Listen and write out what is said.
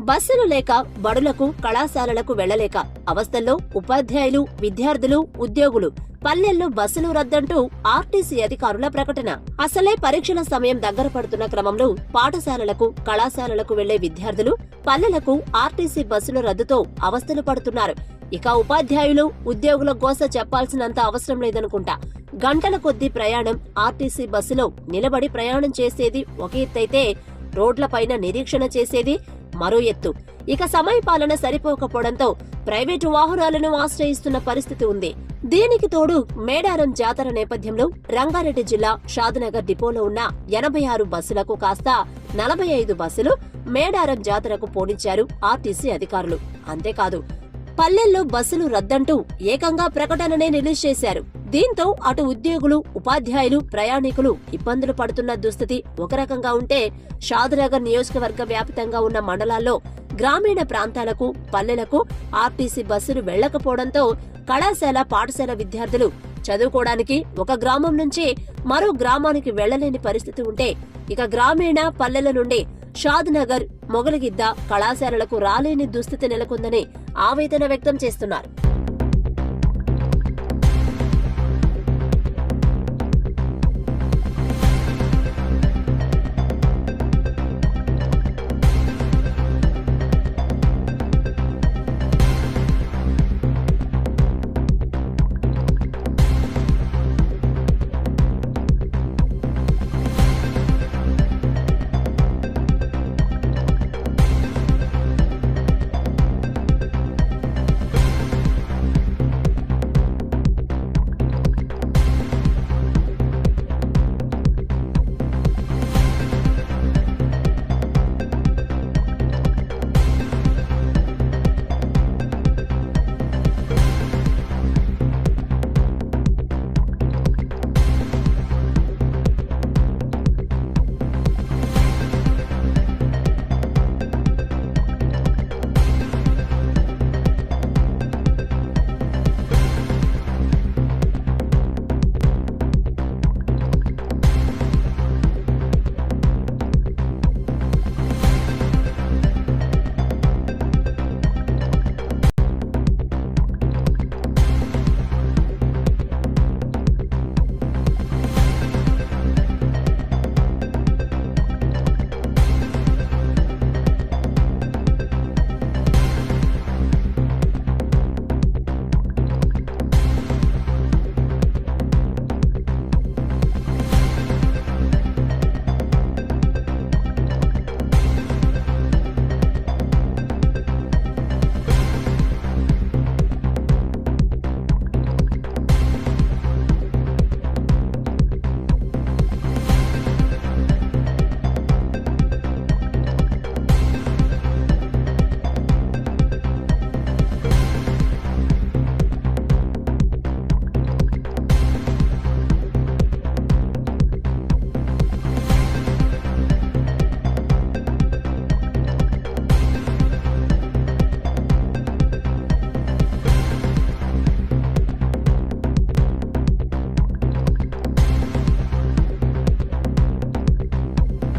బస్సులు లేక బడులకు, కళాశాలలకు వెళ్లలేక అవస్థల్లో ఉపాధ్యాయులు, విద్యార్థులు, ఉద్యోగులు. పల్లెల్లో బస్సులు రద్దంటూ ఆర్టీసీ అధికారుల ప్రకటన. అసలే పరీక్షల సమయం దగ్గర పడుతున్న క్రమంలో పాఠశాలలకు, కళాశాలలకు వెళ్లే విద్యార్థులు పల్లెలకు ఆర్టీసీ బస్సుల రద్దుతో అవస్థలు పడుతున్నారు. ఇక ఉపాధ్యాయులు, ఉద్యోగుల గోస చెప్పాల్సినంత అవసరం లేదనుకుంటా. గంటల కొద్దీ ప్రయాణం ఆర్టీసీ బస్సులో నిలబడి ప్రయాణం చేసేది ఒక ఎత్తైతే, రోడ్లపైన నిరీక్షణ చేసేది మరో ఎత్తు. ఇక సమయపాలన సరిపోకపోవడంతో ప్రైవేటు వాహనాలను ఆశ్రయిస్తున్న పరిస్థితి ఉంది. దీనికి తోడు మేడారం జాతర నేపథ్యంలో రంగారెడ్డి జిల్లా షాద్నగర్ డిపోలో ఉన్న 86 బస్సులకు కాస్త 45 బస్సులు మేడారం జాతరకు పోనిచ్చారు ఆర్టీసీ అధికారులు. అంతేకాదు, పల్లెల్లో బస్సులు రద్దంటూ ఏకంగా ప్రకటననే రిలీజ్ చేశారు. దీంతో అటు ఉద్యోగులు, ఉపాధ్యాయులు, ప్రయాణికులు ఇబ్బందులు పడుతున్న దుస్థితి ఒక రకంగా ఉంటే, షాద్నగర్ నియోజకవర్గ వ్యాప్తంగా ఉన్న మండలాల్లో గ్రామీణ ప్రాంతాలకు, పల్లెలకు ఆర్టీసీ బస్సులు వెళ్లకపోవడంతో కళాశాల, పాఠశాల విద్యార్థులు చదువుకోవడానికి ఒక గ్రామం నుంచి మరో గ్రామానికి వెళ్లలేని పరిస్థితి ఉంటే, ఇక గ్రామీణ పల్లెల నుండి షాద్నగర్, మొగలిగిద్ద కళాశాలలకు రాలేని దుస్థితి నెలకొందని ఆవేదన వ్యక్తం చేస్తున్నారు.